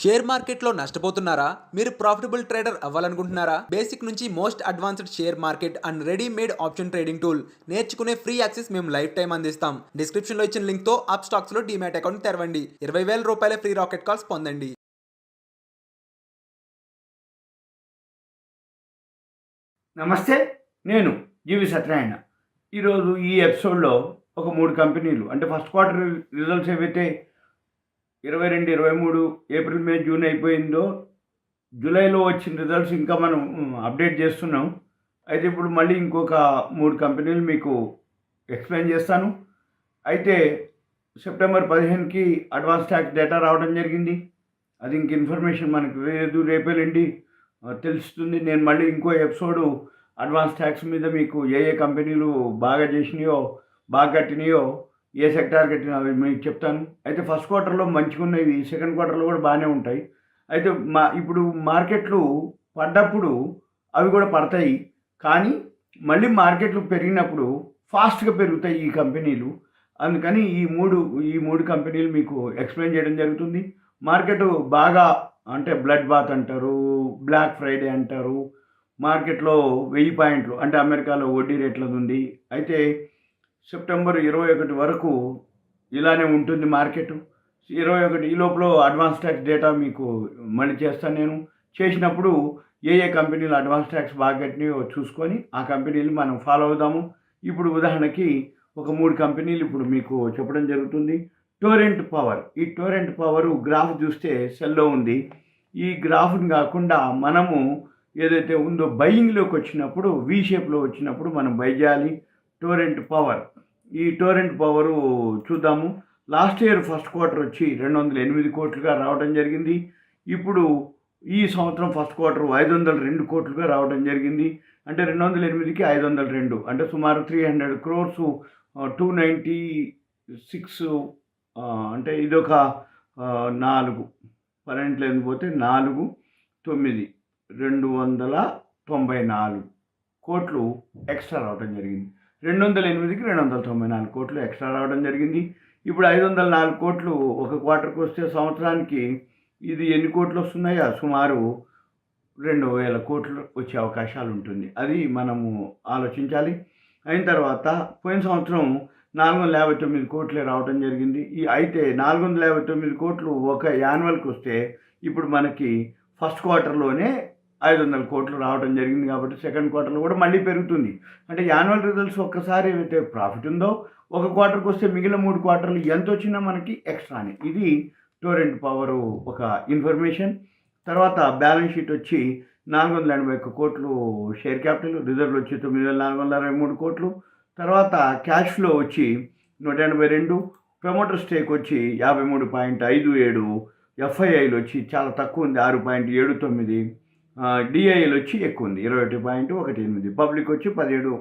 Share మార్కెట్లో నష్టపోతున్నారా? మీరు profitable trader అవ్వాలనుకుంటున్నారా? Basic నుంచి most advanced share market and readymade option trading tool నేర్చుకునే free access మేము లైఫ్ టైం అందిస్తాం. డిస్క్రిప్షన్ లో ఇచ్చిన లింక్ తో అప్స్టాక్స్ లో డీమ్యాట్ అకౌంట్ తెరవండి. 20,000 రూపాయల ఫ్రీ రాకెట్ కాల్స్ పొందండి. నమస్తే, నేను GVSatyanarayana. ఈరోజు ఈ ఎపిసోడ్లో ఒక 3 కంపెనీలు అంటే ఫస్ట్ క్వార్టర్ రిజల్ట్స్ ఏవైతే 22, 23 ఏప్రిల్, మే, జూన్ అయిపోయిందో జూలైలో వచ్చిన రిజల్ట్స్ ఇంకా మనం అప్డేట్ చేస్తున్నాం. అయితే ఇప్పుడు మళ్ళీ ఇంకొక 3 కంపెనీలు మీకు ఎక్స్ప్లెయిన్ చేస్తాను. అయితే సెప్టెంబర్ 15కి అడ్వాన్స్ ట్యాక్స్ డేటా రావడం జరిగింది. అది ఇంక ఇన్ఫర్మేషన్ మనకు రేపేలండి తెలుస్తుంది. నేను మళ్ళీ ఇంకో ఎపిసోడు అడ్వాన్స్ ట్యాక్స్ మీద మీకు ఏ కంపెనీలు బాగా చేసినాయో, బాగా కట్టినాయో, ఏ సెక్టార్ కట్టినా అవి మీకు చెప్తాను. అయితే ఫస్ట్ క్వార్టర్లో మంచిగా ఉన్నవి, సెకండ్ క్వార్టర్లో కూడా బాగానే ఉంటాయి. అయితే ఇప్పుడు మార్కెట్లు పడ్డప్పుడు అవి కూడా పడతాయి, కానీ మళ్ళీ మార్కెట్లు పెరిగినప్పుడు ఫాస్ట్గా పెరుగుతాయి ఈ కంపెనీలు. అందుకని ఈ మూడు కంపెనీలు మీకు ఎక్స్ప్లెయిన్ చేయడం జరుగుతుంది. మార్కెట్ బాగా అంటే బ్లడ్ బాత్ అంటారు, బ్లాక్ ఫ్రైడే అంటారు. మార్కెట్లో 1000 పాయింట్లు అంటే అమెరికాలో వడ్డీ రేట్లది ఉంది. అయితే సెప్టెంబర్ 21 వరకు ఇలానే ఉంటుంది మార్కెట్. 21 ఈ లోపల అడ్వాన్స్ ట్యాక్స్ డేటా మీకు మళ్ళీ చేస్తాను. నేను చేసినప్పుడు ఏ కంపెనీలు అడ్వాన్స్ ట్యాక్స్ బాగా కట్టినాయో చూసుకొని ఆ కంపెనీలు మనం ఫాలో అవుదాము. ఇప్పుడు ఉదాహరణకి ఒక 3 కంపెనీలు ఇప్పుడు మీకు చెప్పడం జరుగుతుంది. టోరెంట్ పవర్, ఈ టోరెంట్ పవర్ గ్రాఫ్ చూస్తే సెల్లో ఉంది. ఈ గ్రాఫ్ని కాకుండా మనము ఏదైతే ఉందో బయింగ్లోకి వచ్చినప్పుడు వి షేప్లో వచ్చినప్పుడు మనం బై చేయాలి. టోరెంట్ పవర్, ఈ టోరెంట్ పవరు చూద్దాము. లాస్ట్ ఇయర్ ఫస్ట్ క్వార్టర్ వచ్చి 208 కోట్లుగా రావడం జరిగింది. ఇప్పుడు ఈ సంవత్సరం ఫస్ట్ క్వార్టర్ 502 కోట్లుగా రావడం జరిగింది. అంటే 208కి 502 అంటే సుమారు 300 crores, 296 అంటే ఇదొక 4 12 ఎందుకు పోతే 4, 9, 294 కోట్లు ఎక్స్ట్రా రావడం జరిగింది. 208కి 294 కోట్లు ఎక్స్ట్రా రావడం జరిగింది. ఇప్పుడు 504 కోట్లు ఒక క్వార్టర్కి వస్తే సంవత్సరానికి ఇది ఎన్ని కోట్లు వస్తున్నాయో సుమారు 2000 కోట్లు వచ్చే అవకాశాలు ఉంటుంది. అది మనము ఆలోచించాలి. అయిన తర్వాత పోయిన సంవత్సరం 459 కోట్లే రావడం జరిగింది. అయితే 459 కోట్లు ఒక యాన్యువల్కి వస్తే ఇప్పుడు మనకి ఫస్ట్ క్వార్టర్లోనే 500 కోట్లు రావడం జరిగింది. కాబట్టి సెకండ్ క్వార్టర్లో కూడా మళ్ళీ పెరుగుతుంది. అంటే యాన్యువల్ రిజల్ట్స్ ఒక్కసారి ఏదైతే ప్రాఫిట్ ఉందో ఒక క్వార్టర్కి వస్తే మిగిలిన 3 క్వార్టర్లు ఎంత వచ్చినా మనకి ఎక్స్ట్రానే. ఇది టోరెంట్ పవర్ ఒక ఇన్ఫర్మేషన్. తర్వాత బ్యాలెన్స్ షీట్ వచ్చి 481 కోట్లు షేర్ క్యాపిటల్, రిజర్వ్లు వచ్చి 9,463 కోట్లు. తర్వాత క్యాష్ ఫ్లో వచ్చి 182, ప్రమోటర్ స్టేక్ వచ్చి 53.57, ఎఫ్ఐఐలు వచ్చి చాలా తక్కువ ఉంది 6.79, డిఐలు వచ్చి ఎక్కువ ఉంది 21.18, పబ్లిక్ వచ్చి 17.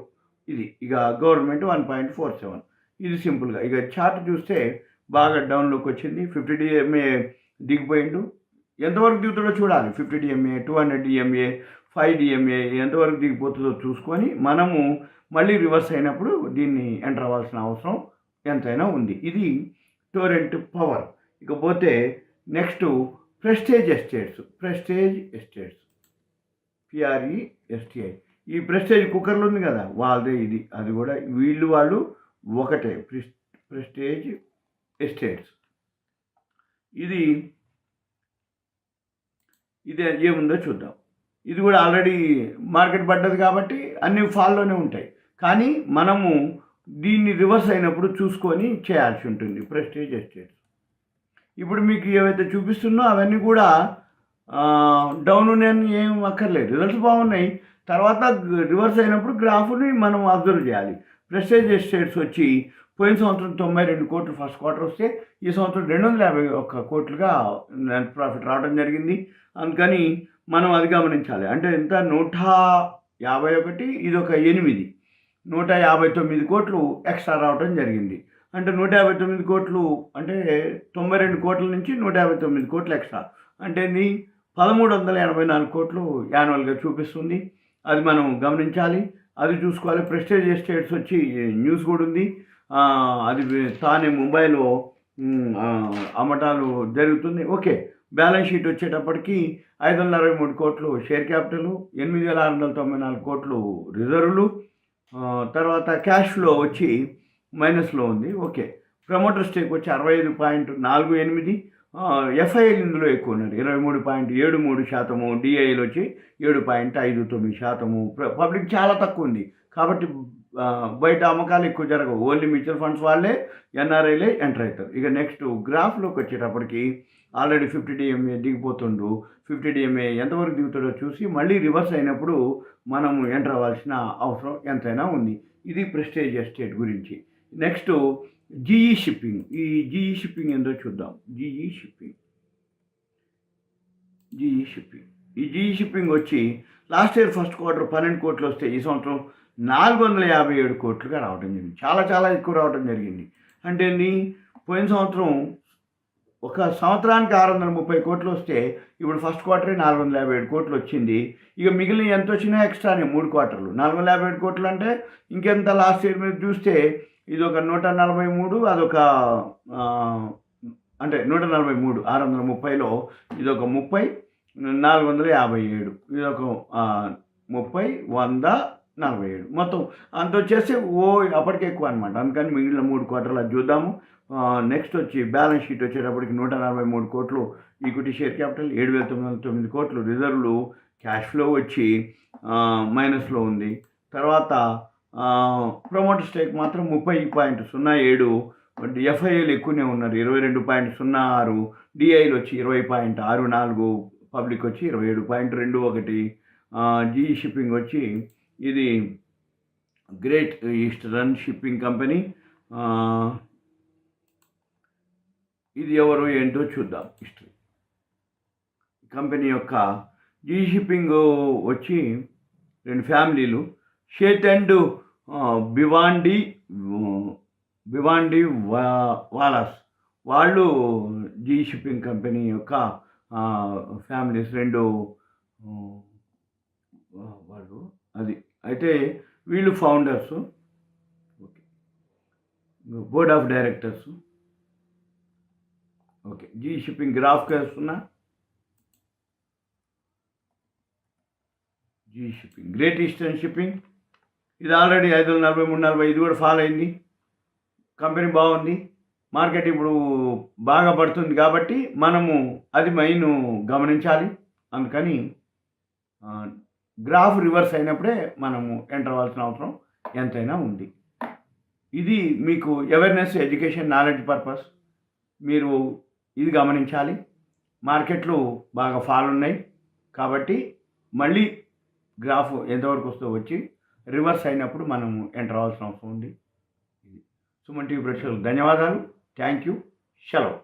ఇది ఇక గవర్నమెంట్ 1.47. ఇది సింపుల్గా. ఇక చార్ట్ చూస్తే బాగా డౌన్లోకి వచ్చింది. 50 DMA దిగిపోయిండు. ఎంతవరకు దిగుతుందో చూడాలి. 50 DMA, 200 DMA, 5 DMA ఎంతవరకు దిగిపోతుందో చూసుకొని మనము మళ్ళీ రివర్స్ అయినప్పుడు దీన్ని ఎంటర్ అవ్వాల్సిన అవసరం ఎంతైనా ఉంది. ఇది టోరెంట్ పవర్. ఇకపోతే నెక్స్ట్ ప్రెస్టేజ్ ఎస్టేట్స్, PRESTI. ఈ ప్రెస్టేజ్ కుక్కర్లు ఉంది కదా వాళ్ళదే ఇది. అది కూడా వాళ్ళు ఒకటే, ప్రెస్టేజ్ ఎస్టేట్స్. ఇది ఏముందో చూద్దాం. ఇది కూడా ఆల్రెడీ మార్కెట్ పడ్డది కాబట్టి అన్ని ఫాల్లోనే ఉంటాయి. కానీ మనము దీన్ని రివర్స్ అయినప్పుడు చూసుకొని చేయాల్సి ఉంటుంది. ప్రెస్టేజ్ ఎస్టేట్స్ ఇప్పుడు మీకు ఏవైతే చూపిస్తున్నో అవన్నీ కూడా డౌన్ ఉన్నాయని ఏం అక్కర్లేదు, రిజల్ట్స్ బాగున్నాయి. తర్వాత రివర్స్ అయినప్పుడు గ్రాఫ్ని మనం అబ్జర్వ్ చేయాలి. ప్రెస్టేజ్ ఎస్టేట్స్ వచ్చి పోయిన సంవత్సరం 92 కోట్లు ఫస్ట్ క్వార్టర్ వస్తే ఈ సంవత్సరం 251 కోట్లుగా నెట్ ప్రాఫిట్ రావడం జరిగింది. అందుకని మనం అది గమనించాలి. అంటే ఎంత 151, ఇది ఒక 8, 159 కోట్లు ఎక్స్ట్రా రావడం జరిగింది. అంటే 159 కోట్లు అంటే 92 కోట్ల నుంచి 159 కోట్లు ఎక్స్ట్రా అంటే 1384 కోట్లు యాన్యువల్గా చూపిస్తుంది. అది మనం గమనించాలి, అది చూసుకోవాలి. ప్రెస్టేజ్ ఎస్టేట్స్ వచ్చి న్యూస్ కూడా ఉంది. అది తానే ముంబైలో అమ్మటాలు జరుగుతుంది. ఓకే, బ్యాలెన్స్ షీట్ వచ్చేటప్పటికి 523 కోట్లు షేర్ క్యాపిటల్, 8,694 కోట్లు రిజర్వులు, తర్వాత క్యాష్ ఫ్లో వచ్చి మైనస్లో ఉంది. ఓకే. ప్రమోటర్ స్టేక్ వచ్చి 65.48, ఎఫ్ఐఎల్ ఇందులో ఎక్కువ ఉన్నారు 23.73%, డిఐలు వచ్చి 7.59%. పబ్లిక్ చాలా తక్కువ ఉంది కాబట్టి బయట అమ్మకాలు ఎక్కువ జరగవు. ఓన్లీ మ్యూచువల్ ఫండ్స్ వాళ్ళే, ఎన్ఆర్ఐలే ఎంటర్ అవుతారు. ఇక నెక్స్ట్ గ్రాఫ్లోకి వచ్చేటప్పటికి ఆల్రెడీ 50 DMA దిగిపోతుండు. 50 DMA ఎంతవరకు దిగుతాడో చూసి మళ్ళీ రివర్స్ అయినప్పుడు మనము ఎంటర్ అవ్వాల్సిన అవసరం ఎంతైనా ఉంది. ఇది ప్రెస్టేజ్ ఎస్టేట్ గురించి. Next GE shipping. ఈ జీఈ షిప్పింగ్ ఏందో చూద్దాం. జీఈ షిప్పింగ్ వచ్చి లాస్ట్ ఇయర్ ఫస్ట్ క్వార్టర్ 12 కోట్లు వస్తే ఈ సంవత్సరం 457 కోట్లుగా రావడం జరిగింది. చాలా చాలా ఎక్కువ రావడం జరిగింది. అంటే పోయిన సంవత్సరం ఒక సంవత్సరానికి 630 కోట్లు వస్తే ఇప్పుడు ఫస్ట్ క్వార్టరే 457 కోట్లు వచ్చింది. ఇక మిగిలిన ఎంత వచ్చినా ఎక్స్ట్రానే 3 క్వార్టర్లు 457 కోట్లు అంటే ఇంకెంత లాస్ట్ ఇయర్ మీద చూస్తే ఇది ఒక 143, అదొక అంటే 143 630లో ఇదొక 30, 457, ఇదొక 30, 147, మొత్తం అంత వచ్చేసి అప్పటికే ఎక్కువ అనమాట. అందుకని మిగిలిన 3 క్వార్టర్లు అది చూద్దాము. నెక్స్ట్ వచ్చి బ్యాలెన్స్ షీట్ వచ్చేటప్పటికి 143 కోట్లు ఈక్విటీ, షేర్ క్యాపిటల్ 7,909 కోట్లు రిజర్వులు, క్యాష్ ఫ్లో వచ్చి మైనస్లో ఉంది. తర్వాత ప్రమోటర్ స్టేక్ మాత్రం 30.07, ఎఫ్ఐఎల్ ఎక్కువనే ఉన్నారు 22.06, డిఐలు వచ్చి 20.64, పబ్లిక్ వచ్చి 27.21. జీఈ షిప్పింగ్ వచ్చి ఇది గ్రేట్ ఈస్టర్న్ షిప్పింగ్ కంపెనీ. ఇది ఎవరు ఏంటో చూద్దాం. హిస్టరీ కంపెనీ యొక్క జీఈ షిప్పింగ్ వచ్చి 2 ఫ్యామిలీలు, షేత్ అండ్ భివాండి వాలాస్, వాళ్ళు జీఈ షిప్పింగ్ కంపెనీ యొక్క ఫ్యామిలీస్ 2 వాళ్ళు. అది అయితే వీళ్ళు founders. Okay. Board of directors. Okay. GE shipping graph వేస్తున్నా. GE shipping, great eastern shipping, ఇది ఆల్రెడీ 543.40, ఇది కూడా ఫాల్ అయింది. కంపెనీ బాగుంది. మార్కెట్ ఇప్పుడు బాగా పడుతుంది కాబట్టి మనము అది మెయిన్ గమనించాలి. అందుకని గ్రాఫ్ రివర్స్ అయినప్పుడే మనము ఎంటర్ అవ్వాల్సిన అవసరం ఎంతైనా ఉంది. ఇది మీకు అవేర్నెస్, ఎడ్యుకేషన్, నాలెడ్జ్ పర్పస్. మీరు ఇది గమనించాలి. మార్కెట్లు బాగా ఫాల్ ఉన్నాయి కాబట్టి మళ్ళీ గ్రాఫ్ ఎంతవరకు వస్తుందో వచ్చి రివర్స్ అయినప్పుడు మనము ఎంటర్ అవ్వాల్సిన అవసరం ఉంది. సుమన్ టీవీ ప్రేక్షకులకు ధన్యవాదాలు. Thank you. సెలవు.